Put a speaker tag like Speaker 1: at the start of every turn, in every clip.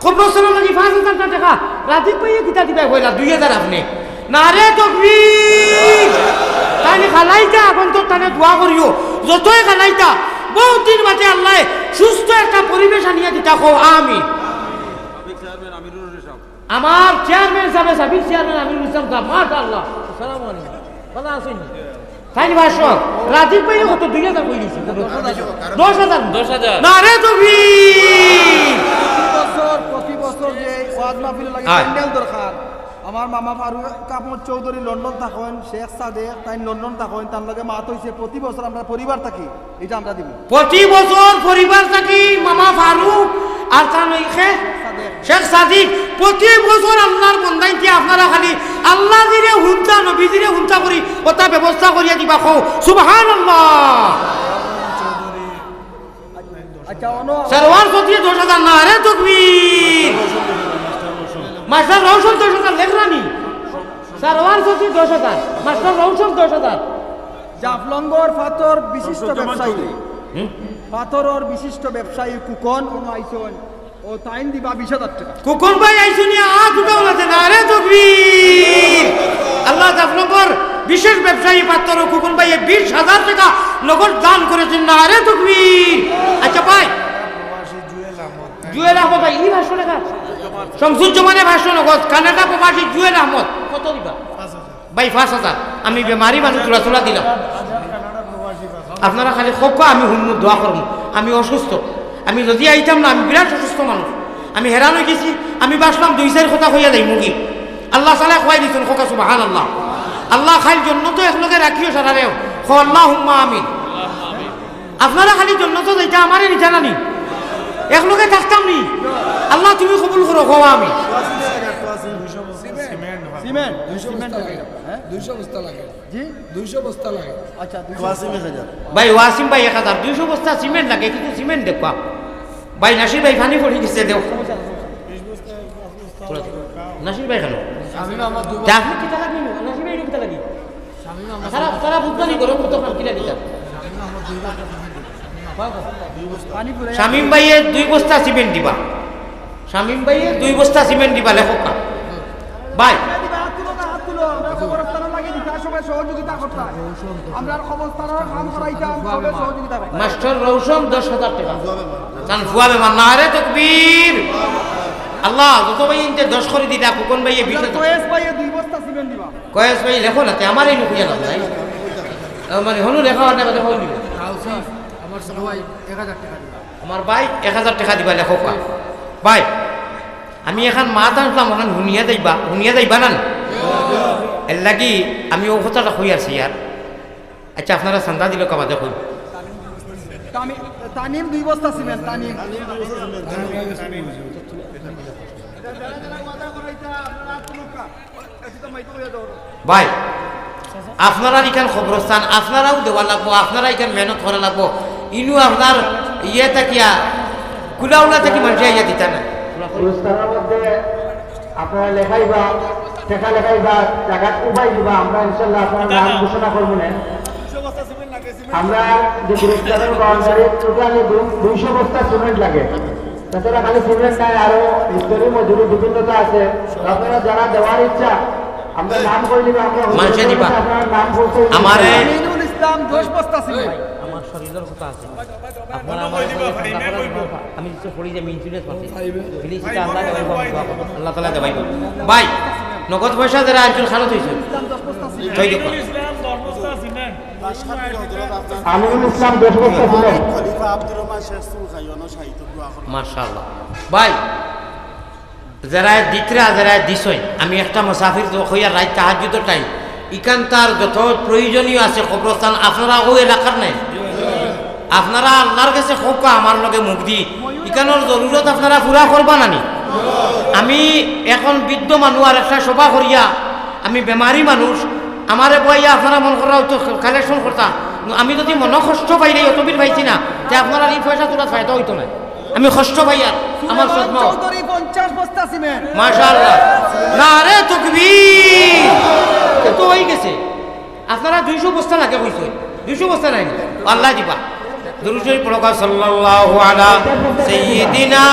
Speaker 1: খবরস্থানের লাগি 5,000 টাকা রাতে পাইয়ে কিতা দিবা কইলা 2,000 আপনি নারে তকবীর তাই খালাইতা এখন তো তানে দোয়া করিও যতই খালাইতা বহুত দিন বাদে আল্লাহ সুস্থ একটা পরিবেশ আনিয়া দিতা কও আমিন আমার চেয়ারম্যান সাহেব সাবিক চেয়ারম্যান আমিরুল ইসলাম সাহেব মাশাআল্লাহ আসসালামু আলাইকুম ভালো আছেন তাই ভাষ্য রাতে পাইয়ে কত 2,000 কই দিছি 10,000 নারে তকবীর
Speaker 2: প্রতি বছর যে ওয়াজ মাহফিল লাগে প্যান্ডেল দরকার আমার মামা ফারুক কামত চৌধুরী লন্ডন থাকেন শেখ সাদেক তাই লন্ডন থাকেন তার লগে মাত হইছে প্রতি বছর আমরা পরিবার থাকি এটা আমরা দিব
Speaker 1: প্রতি বছর পরিবার থাকি মামা ফারুক আর তার নইখে শেখ সাদিক প্রতি বছর আল্লাহর বন্দাইতে আপনারা খালি আল্লাহ দিরে হুনতা নবী দিরে হুনতা করি ওটা ব্যবস্থা করিয়া দিবা কও সুবহানাল্লাহ
Speaker 2: আচ্ছা অনো
Speaker 1: সরওয়ার সতিয়ে 10,000 নারে তাকবীর মাস্টার রওশন 10,000 লেখরানি সরওয়ার সতি 10,000 মাস্টার রওশন 10,000
Speaker 2: জাফলঙ্গর পাথর বিশিষ্ট ব্যবসায়ী পাথরর বিশিষ্ট ব্যবসায়ী কুকন অনু আইসন ও তাইন দিবা 20,000 টাকা
Speaker 1: কুকন ভাই আইসুনিয়া দুটো বলতে নারে তাকবীর আল্লাহ জাফলঙ্গর বিশেষ ব্যবসায়ী পাত্র কুকন ভাই 20,000 টাকা নগদ দান করেছেন নারে তাকবীর আচ্ছা ভাই জুয়েল আহমদ ভাই এই ভাষণ টাকা শামসুজ্জামানের ভাষণ নগদ কানাডা প্রবাসী জুয়েল আহমদ কত দিবা 5,000 ভাই 5,000 আমি বেমারি মানুষ তুলা দিলাম আপনারা খালি খোকা আমি হুন্নু দোয়া করবো আমি অসুস্থ আমি যদি আইতাম না আমি বিরাট অসুস্থ মানুষ আমি হেরান হয়ে গেছি আমি বাসলাম 2-4 কথা হইয়া যাই মুগি আল্লাহ সালা খাই দিচ্ছেন খোকা সুবহানাল্লাহ আল্লাহ খাইল জন্য তো একলগে রাখিও সারারেও খো আল্লাহুম্মা আমিন আপনারা খালি জন্য তো যাইতা আমারে নিচা নানি একলগে থাকতাম নি আল্লাহ তুমি কবুল করো খো আমি
Speaker 2: সিমেন্ট 200 লাগে হ্যাঁ
Speaker 3: 200 বস্তা লাগে
Speaker 2: জি
Speaker 3: 200 বস্তা লাগে
Speaker 2: আচ্ছা 200
Speaker 1: ভাই ওয়াসিম ভাই 1000 200 বস্তা সিমেন্ট লাগে কিন্তু সিমেন্ট দেখবা ভাই নাসির ভাই ফানি পড়ি গেছে দেও নাসির ভাই কেন আপনি কি টাকা দিন নাসির ভাই কি টাকা দিন সারা সারা বুঝানি করো কত কাম কিনা দিতা শামিম ভাইয়ে 2 বস্তা সিমেন্ট দিবা শামিম ভাইয়ে 2 বস্তা সিমেন্ট দিবা লেখকা ভাই মাস্টার রৌশন 10,000 টাকা চান ফুয়াবে মান নারে তাকবীর আল্লাহ যত ভাই ইনতে 10 করে দিতা কোন ভাইয়ে 20,000
Speaker 2: কয়েস ভাইয়ে 2 বস্তা সিমেন্ট দিবা
Speaker 1: কয়েস ভাই লেখো না তে আমারই নুকিয়া না ভাই মানে হনু লেখা না বাদে হল দিবে
Speaker 3: আমার সবাই 1000 টাকা দিবা
Speaker 1: আমার ভাই 1000 টাকা দিবা লেখকা ভাই আমি এখন মাত আনলাম এখন হুনিয়া যাইবা না এর লাগি আমি ও কথাটা কই আছি ইয়ার আচ্ছা আপনারা চান্দা দিল কাবা দেখুন
Speaker 2: তানিম 2 বস্তা সিমেন্ট তানিম
Speaker 1: ভাই আপনারা এখান খবরস্থান আপনারাও দেওয়া লাগবো আপনারা এখান মেহনত করা লাগবো ইনু আপনার ইয়ে থাকিয়া কুলাউলা থাকি মানুষ ইয়া দিতা না
Speaker 4: পুরস্কারের মধ্যে আপনারা লেখাইবা টেকা লেখাইবা জায়গা উপায় দিবা আমরা ইনশাল্লাহ আপনার নাম ঘোষণা করবো না আমরা যে পুরস্কারের বাউন্ডারি টোটালি 200 বস্তা সিমেন্ট লাগে তাছাড়া খালি সিমেন্ট নাই আরো মিস্ত্রি মজুরি বিভিন্নতা আছে আপনারা যারা দেওয়ার ইচ্ছা আমরা নাম করে দিবা
Speaker 1: মানুষে দিবা
Speaker 4: আপনার নাম বলতে
Speaker 1: আমার
Speaker 2: আমিনুল ইসলাম 10 বস্তা সিমেন্ট
Speaker 1: আমার শরীরের কথা আছে আপনারা আমি যে পড়ি যে ইন্স্যুরেন্স করছি ফিলিসিটা আল্লাহ তাআলা দেবাই ভাই নগদ পয়সা যারা আইছেন খালত হইছে জয় দেখো
Speaker 4: আমিনুল ইসলাম 10 বস্তা সিমেন্ট
Speaker 5: খলিফা আব্দুর রহমান শেখ সুলখাইয়ানো সাহিত্য দোয়া করুন
Speaker 1: মাশাআল্লাহ ভাই যারা দিতরা যারা দিছই আমি একটা মুসাফির তো হইয়া রাত তাহাজ্জুদের টাইম ইকান তার যত প্রয়োজনীয় আছে কবরস্থান আপনারা ওই এলাকার নাই আপনারা আল্লাহর কাছে খোকা আমার লগে মুখ দি ইকানোর জরুরত আপনারা পুরা করবা নানি আমি এখন বৃদ্ধ মানুষ আর একটা সভা করিয়া আমি বেমারি মানুষ আমারে বইয়া আপনারা মন করা হয়তো কালেকশন করতা আমি যদি মন কষ্ট পাইলে অতবির পাইছি না যে আপনারা এই পয়সা তোলা ফায়দা হইতো না আমি কষ্ট পাইয়া আমার সদমা
Speaker 2: চৌধুরী 50 বস্তা সিমেন্ট
Speaker 1: মাশাআল্লাহ নারে তাকবীর তো হই গেছে আপনারা 200 বস্তা লাগে কইছো 200 বস্তা নাই আল্লাহ দিবা দুরূদ শরীফ পড়ো সাল্লাল্লাহু আলা সাইয়্যিদিনা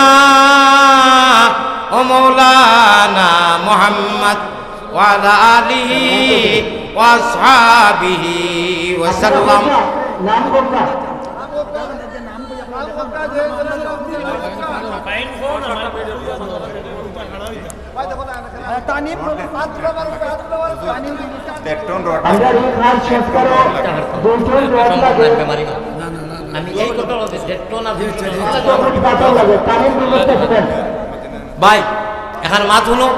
Speaker 1: ও মৌলানা মুহাম্মদ ওয়া আলা আলিহি ওয়া আসহাবিহি ওয়া সাল্লাম।
Speaker 4: নাম কোনটা? আমরা এই কাজ শেষ করো, দুজন রোড লাগে,
Speaker 1: আমি এই কথা দেখতো না
Speaker 4: যখন পাথর লাগে, টানির ব্যবস্থা করেন।
Speaker 1: ভাই এখানে মাছ হলো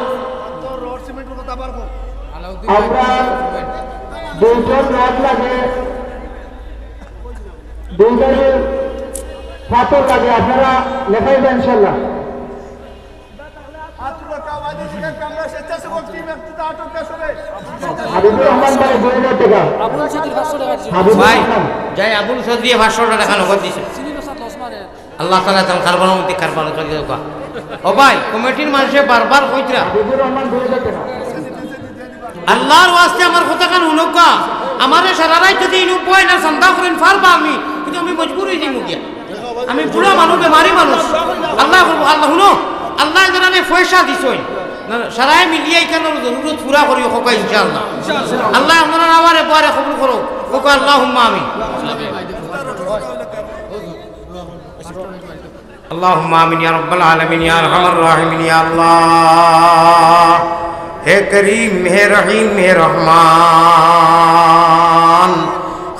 Speaker 4: আমরা দুজন রোড লাগে, দুজনের পাথর লাগে, আপনারা লেখাইবেন ইনশাল্লাহ। হাবিবুর রহমান ভাই 2000 টাকা। হাবিবুর
Speaker 1: ভাই
Speaker 4: রহমান
Speaker 1: যাই আবুল সদরিয়ে 500 টাকা নগদ দিছে। আল্লাহ তাআলা তাম কারবানোর মধ্যে কারবানো করে দেওয়া। ও ভাই কমিটির মানুষে বারবার কইতরা
Speaker 4: হাবিবুর রহমান 2000 টাকা।
Speaker 1: আল্লাহর ওয়াস্তে আমার কথা কান উনকা আমারে সারা রাত যদি ইনু পয় না সন্ধ্যা করেন ফারবা আমি কিন্তু আমি মজবুর হই যাইমু গিয়া। আমি বুড়া মানুষ বেমারি মানুষ আল্লাহ আল্লাহ হুনো আল্লাহ জানানে পয়সা দিছই সারাই মিলিয়ে কেন জরুরত পুরা করি হোক ইনশাআল্লাহ। আল্লাহ আপনারা আমারে পরে কবুল করো হোক আল্লাহুম্মা আমিন। আল্লাহুম্মা আমিন ইয়া রাব্বাল আলামিন ইয়া আরহামার রাহিমিন ইয়া আল্লাহ। হে করিম হে রহিম হে রহমান,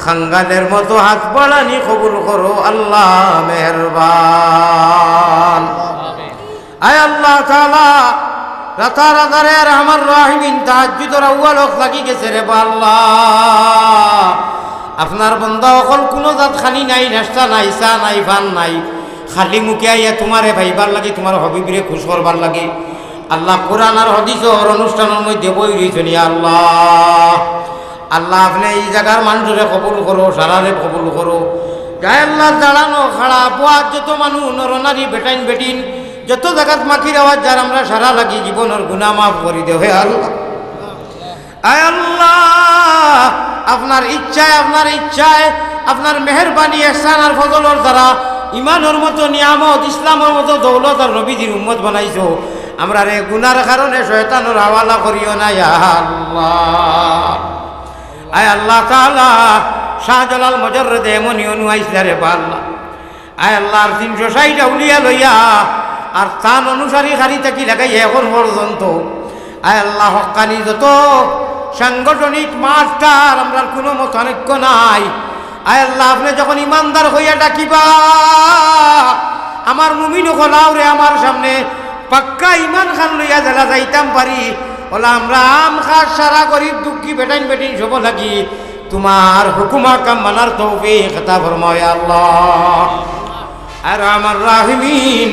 Speaker 1: খাঙ্গালের মতো হাত বাড়ানি কবুল করো আল্লাহ মেহেরবান। আয় আল্লাহ তাআলা রাতার আধারে রহমান রাহিমিন তাহাজ্জুদের আউয়াল ওয়াক্ত লাগি গেছে রে আল্লাহ। আপনার বান্দা অকল কোনো জাত খালি নাই, নাস্তা নাই, চা নাই, পান নাই, খালি মুখে আইয়া তোমারে ভাইবার লাগে, তোমার হবিবরে খুশ করবার লাগে। আল্লাহ কোরআন আর হাদিসের অনুষ্ঠানের মধ্যে বই রয়েছেন আল্লাহ। আল্লাহ আপনি এই জায়গার মানুষরে কবুল করো, সারারে কবুল করো। গায়ে আল্লাহ দাঁড়ানো খাড়া পোয়ার যত মানুষ নরনারী বেটাইন বেটিন যত জায়গাত মাখির আওয়াজ যার আমরা সারা লাগি জীবনের গুনাহ মাফ করে দেও হে আল্লাহ। আয় আল্লাহ আপনার ইচ্ছায় আপনার মেহেরবানি ইহসান আর ফজলের দ্বারা ইমানের মতো নিয়ামত ইসলামের মতো দৌলত আর নবীজির উম্মত বানাইছো। আমরা রে গুনার কারণে শয়তানের হাওয়ালা করিও না ইয়া আল্লাহ। আয় আল্লাহ তাআলা শাহজালাল মুজাররদ এমনই অনুয়াইছিলা রে আল্লাহ। আয় আল্লাহর 360 আউলিয়া লইয়া আর তান অনুসারী খালি থাকি লাগাই এখন পর্যন্ত আয় আল্লাহ হক্কানি যত সাংগঠনিক মাস্টার আমরা কোনো মতানৈক্য নাই। আয় আল্লাহ আপনি যখন ইমানদার হইয়া ডাকিবা আমার মুমিন হলাও রে আমার সামনে পাক্কা ইমান খান লইয়া জেলা যাইতাম পারি ওলা আমরা আম খাস সারা গরিব দুঃখী বেটাইন বেটিন সব লাগি তোমার হুকুমা কাম মানার তৌফিক আতা ফরমায় আল্লাহ। আর আমার রাহিমিন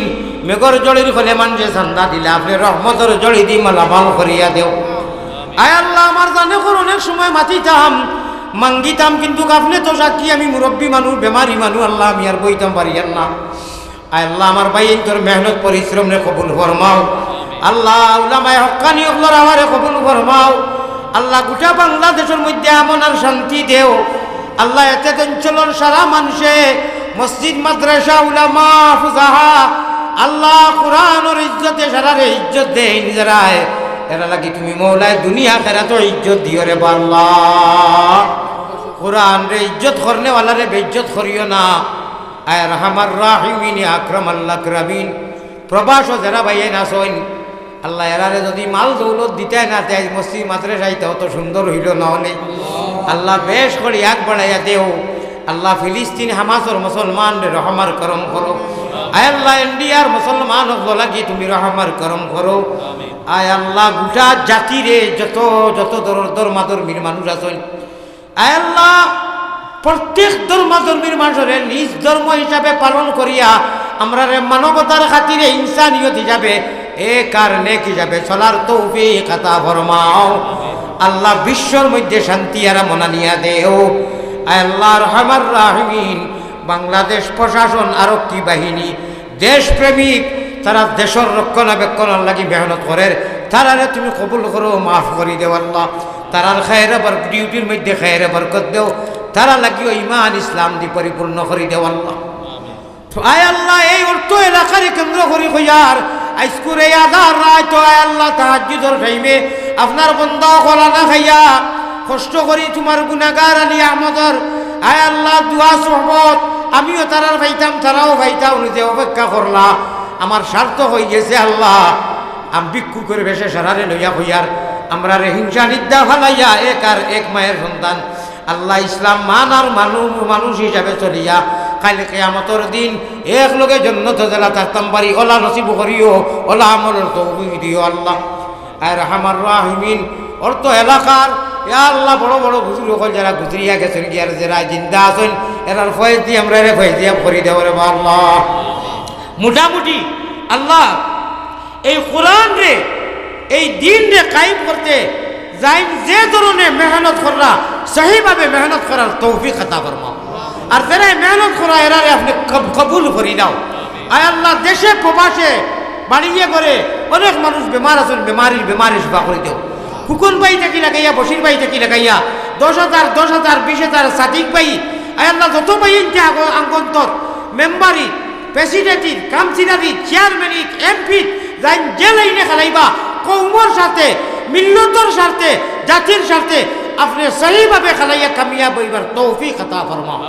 Speaker 1: মেঘর জড়ির ফলে মানুষে চান্দা দিলে আপনি রহমতের জড়ি দি মালামাল করিয়া দেও। আয় আল্লাহ আমার জানে অনেক সময় মাতিতাম মাঙ্গিতাম কিন্তু আপনি তো সাক্ষী আমি মুরব্বী মানুষ বেমারি মানুষ আল্লাহ আমি আর বইতাম পারিয়ান না। আয় আল্লাহ আমার ভাই তোর মেহনত পরিশ্রম রে কবুল ফরমাও আল্লাহ। উলামায়ে হক্কানি ওগুলোর আমারে কবুল ফরমাও আল্লাহ। গোটা বাংলাদেশের মধ্যে এমন আর শান্তি দেও আল্লাহ। এতে অঞ্চলের সারা মানুষে মসজিদ মাদ্রাসা উলামা ফুজাহা আল্লাহ কোরআনের ইজ্জতে সারারে ইজ্জত দেয় নিজেরায় এরা লাগি তুমি মৌলায় দুনিয়া খেরা তো ইজ্জত দিও রে আল্লাহ। কোরআন রে ইজ্জত করনে ওয়ালা রে বেইজ্জত করিও না। আয় রহমান রাহিমিন আকরাম আল্লাহ আকরামিন প্রবাস যারা ভাইয়ে নাসইন আল্লাহ এরারে যদি মাল দৌলত দিতে না দেয় মসজিদ মাদ্রাসায় অত সুন্দর হইল না অনেক আল্লাহ বেশ করে এক বাড়াইয়া দেও আল্লাহ। ফিলিস্তিন হামাসর মুসলমান রে রহমার করম করো। আয় আল্লাহ ইন্ডিয়ার মুসলমান লাগি তুমি রহমার করম করো। আয় আল্লাহ গোটা জাতিরে যত যত ধর্মাধর্মীর মানুষ আছেন আয় আল্লাহ প্রত্যেক ধর্মাধর্মীর মানুষের নিজ ধর্ম হিসাবে পালন করিয়া আমরা মানবতার খাতিরে ইনসানিয়ত হিসাবে এ কারণে কি যাবে চলার তৌফিক আতা ফরমাও আল্লাহ। বিশ্বর মধ্যে শান্তি আর মনানিয়া দেও আয় আল্লাহ রহমান রাহিমিন। বাংলাদেশ প্রশাসন আরক্ষী বাহিনী দেশপ্রেমিক তারা দেশের রক্ষণাবেক্ষণের লাগি মেহনত করে তারারে তুমি কবুল করো মাফ করি দেও আল্লাহ। তারার খায়রে ডিউটির মধ্যে খায়রে বরকত দেও তারা লাগিও ইমান ইসলাম দি পরিপূর্ণ করি দেও আল্লাহ। আয় আল্লাহ এই অর্থ এলাকার কেন্দ্র করি হইয়ার আইসকুরে আধার রায় তো আল্লাহ তাহাজ্জুদের টাইমে আপনার বন্ধা খোলা না খাইয়া কষ্ট করি তোমার গুনাহগার আলী আহমদর আয় আল্লাহ দুয়া সোহবত আমিও তারার ভাইতাম তারাও ভাইতাম নিজে অপেক্ষা করলা আমার স্বার্থ হয়ে গেছে আল্লাহ আমি ভিক্ষু করে ভেসে সারারে লইয়া হইয়ার আমরা রে হিংসা নিদ্যা ফালাইয়া এক আর এক মায়ের সন্তান আল্লাহ ইসলাম মান আর মানুষ হিসাবে চলিয়া কালে কিয়ামতের দিন এক লগে জান্নাত জেলা থাকতাম পারি ওলা নসিব করিও ওলা আমলের তৌফিক দিও আল্লাহ আর রহমান রাহিমিন অর্থ এলাকার ইয়া আল্লাহ বড় বড় বুজুর্গ সকল যারা গুজরিয়া গেছেন কি আর যারা জিন্দা আছেন এরার ফয়েজ দিয়ে আমরা রে ফয়েজ দিয়া করে দেব রে আল্লাহ মোটামুটি আল্লাহ এই কোরআন রে এই দিন রে কায়েম করতে যাই যে ধরনের মেহনত কররা সহিভাবে মেহনত করার তৌফিক আতা ফরমাও আর যারা মেহনত করা এরারে আপনি কবুল করি দাও আয় আল্লাহ দেশে প্রবাসে বাড়িয়ে করে অনেক মানুষ বেমার আছেন বেমারি সেবা করে দেও ফুকুন ভাই থেকে লাগাইয়া বসির ভাই থেকে লাগাইয়া 10,000 20,000 সাদিক ভাই আয় আল্লাহ যত ভাই আঙ্গন্তর মেম্বারি প্রেসিডেন্ট কাউন্সিলারি চেয়ারম্যান এমপি যাই যে লাইনে খেলাইবা কৌমর সাথে মিল্লতর স্বার্থে জাতির স্বার্থে আপনি সহিভাবে খেলাইয়া কামিয়াব হইবার তৌফিক আতা ফরমাও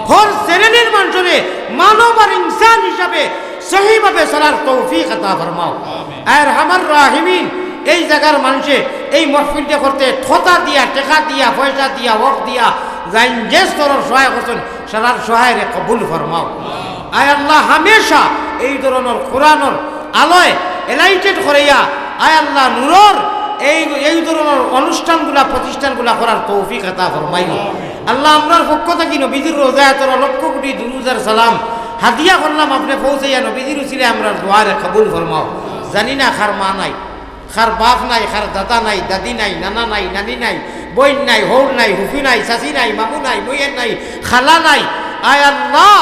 Speaker 1: হর শ্রেণীর মানুষরে মানব আর ইনসান হিসাবে সহিভাবে চলার তৌফিক আতা ফরমাও আর আমার রাহিমিন এই জায়গার মানুষে এই মহফিলটা করতে ঠোঁটা দিয়া টেকা দিয়া পয়সা দিয়া ওয়াক দিয়া যাই যে স্তরের সহায় করছেন সারার সহায়রে কবুল ফরমাও আয় আল্লাহ হামেশা এই ধরনের কোরআনের আলোয় এলাইটেড করাইয়া আয় আল্লাহ নূরর এই ধরনের অনুষ্ঠানগুলা প্রতিষ্ঠানগুলা করার তৌফিক আতা ফরমাইও আল্লাহ আমরার পক্ষ থেকে নবীজির রোজায়াতের লক্ষ কোটি দুরুদের সালাম হাদিয়া করলাম আপনি পৌঁছাইয়া নবীজির উসিলে আমরা দোয়ারে কবুল ফরমাও জানি না খার মা নাই খার বাপ নাই খার দাদা নাই দাদি নাই নানা নাই নানি নাই বইন নাই হৌর নাই হুফি নাই চাচি নাই মামু নাই বইয়ের নাই খালা নাই আয় আল্লাহ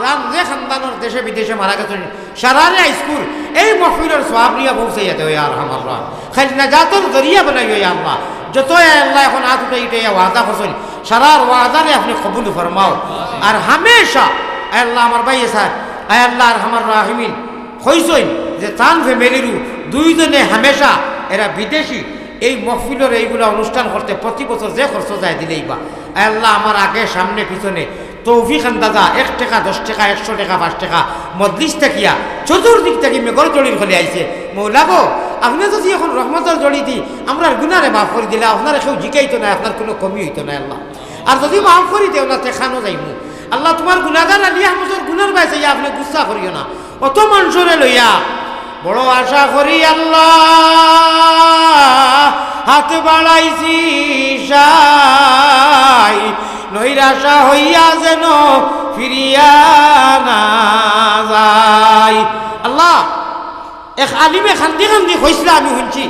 Speaker 1: রাম যে খানদানোর দেশে বিদেশে মারা গেছেন সারারে স্কুল এই মহফিলের সওয়াব নিয়ে পৌঁছাইয়া দেও ইয়া আরহামার রাহিম খালি নাজাতের জরিয়া বানাইও ইয়া আল্লাহ যত আল্লাহ এখন হাত উঠে ওয়াদা করছেন সারার ওয়াদারে আপনি কবুল ফরমাও আর হামেশা আল্লাহ আমার ভাই স্যার আয় আল্লাহ আরহামার রাহিমিন কইছেন যে তান ফ্যামিলিরও দুইজনে হামেশা এরা বিদেশি এই মহফিলের এইগুলো অনুষ্ঠান করতে প্রতি বছর যে খরচ যায় দিলেই বা আল্লাহ আমার আগে সামনে পিছনে তৌফিক আন্দাজা 1 টাকা 10 টাকা 100 টাকা 5 টাকা মজলিস থাকিয়া চতুর্দিক থেকে মেঘর জড়ির ফলে আইছে মৌলা গো আপনি যদি এখন রহমতের জড়ি দি আমরা গুনারে মাফ করে দিলে আপনারা কেউ জিকাইতো না আপনার কোনো কমি হইতো না আল্লাহ আর যদি মাফ করে দেও না তেখানো যাইমু আল্লাহ তোমার গুনাগার আলী আহমদের গুনার বাইছে আপনি গুসা করিও না অত মানুষরে লইয়া বড় আশা করি আল্লাহ হাত বাড়াইছি সাই নৈরাশা হইয়া যেন ফিরিয়া না যায় আল্লাহ এক আলিমে খান্দি খান্দি হয়েছিল আমি শুনছি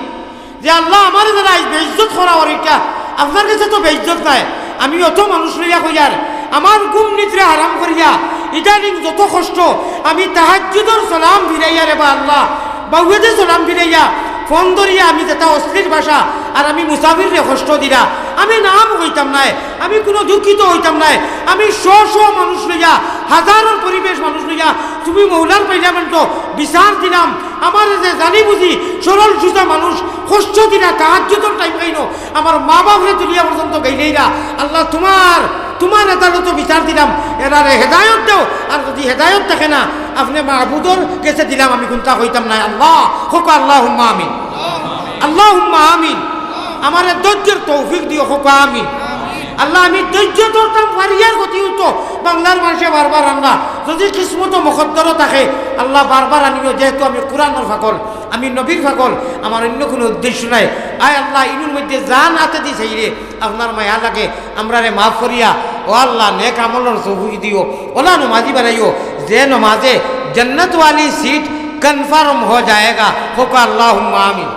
Speaker 1: যে আল্লাহ আমার যারা বেইজ্জত করা ওইটা আপনার কাছে তো বেইজ্জত নাই আমি অত মানুষ লইয়া কইয়ার আমার ঘুম নিদ্রা আরাম করিয়া ইদানিং যত কষ্ট আমি তাহাজ্জুদের সালাম ফিরাইয়া রে বা আল্লাহ বাউয়েতে সালাম ফিরাইয়া ফোন ধরিয়া আমি যেটা অশ্লীল ভাষা আর আমি মুসাফির রে কষ্ট দিলা আমি নাম হইতাম নাই আমি কোনো দুঃখিত হইতাম নাই আমি শ মানুষ লইয়া হাজারের পরিবেশ মানুষ লইয়া তুমি মৌলার পাইলামেন্ট বিচার দিলাম আমার যে জানি বুঝি সরল সুজা মানুষ কষ্ট দিলা তাহাজ্জুদের টাইম গাইনো আমার মা বাপরে তুলিয়া পর্যন্ত গাইলেইরা আল্লাহ তোমার আদালত বিচার দিলাম এরারে হেদায়ত দেও আর যদি হেদায়ত থাকে না আপনি মাহবুদর কাছে দিলাম আমি কোনটা হইতাম না আল্লাহ হোক আল্লাহুম্মা আমিন আল্লাহুম্মা আমিন আমার ধৈর্যের তৌফিক দিও হোক আমিন আল্লাহ আমি ধৈর্য ধরতাম পারিয়ার গতি হতো বাংলার মানুষে বারবার আমরা যদি কিসমত মুকদ্দর থাকে আল্লাহ বারবার আনিও যেহেতু আমি কোরআনের ফাকল আমি নবীর ফাকল আমার অন্য কোনো উদ্দেশ্য নাই আয় আল্লাহ ইনুর মধ্যে জান হাতে দিছে রে আপনার মায়া লাগে আমরা রে মাফ করিয়া ও আল্লাহ নেক আমলের তৌফিক দিও ওলা নমাজি বানাইও যে নমাজে जन्नत वाली सीट कन्फर्म हो जाएगा होका अल्लाहुम्मा आमीन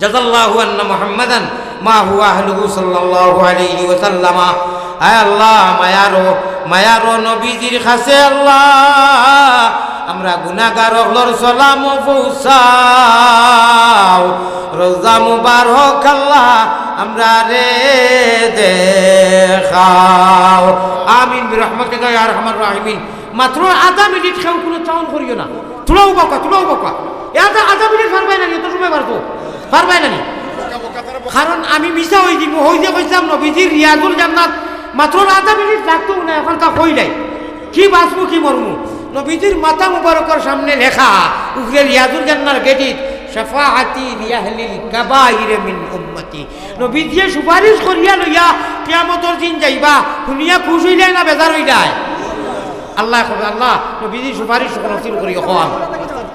Speaker 1: जज़ल्लाहु अन्ना मुहम्मदन मा हुआ अहलुहु सल्लल्लाहु अलैहि वसल्लम आय अल्लाह मायारो नबीजिर खासे अल्लाह আমরা গুনাহগার হলর সালাম পৌঁছাও রোজা মুবারক আল্লাহ আমরা রে দেখাও আমিন বিরহমাতিকা ইয়া আরহামার রাহিমিন মাত্র আধা মিনিট খেউ কোনো চাউন করিও না, তুলাও বাকা আধা মিনিট পারবাই না, এত সময় পারতো পারবাই না। কারণ আমি মিশা হয়ে দিব, হই যে কইসাম নবীজির রিয়াজুল জান্নাত মাত্র আধা মিনিট লাগতো না, এখন তা কই নাই কি বাঁচবো কি মরমু। নবীজির মাথা মুবারকের সামনে লেখা উপরে রিয়াজুল জান্নার গেটিত শাফাআতি লিআহলিল কাবাইর মিন উম্মতি, নবীজি সুপারিশ করিয়া লইয়া কিয়ামতের দিন যাইবা, শুনিয়া খুশ হইলাই না বেজার হইলাই? আল্লাহ নবীজি সুপারিশ নসিব করিয়া খাওয়াম।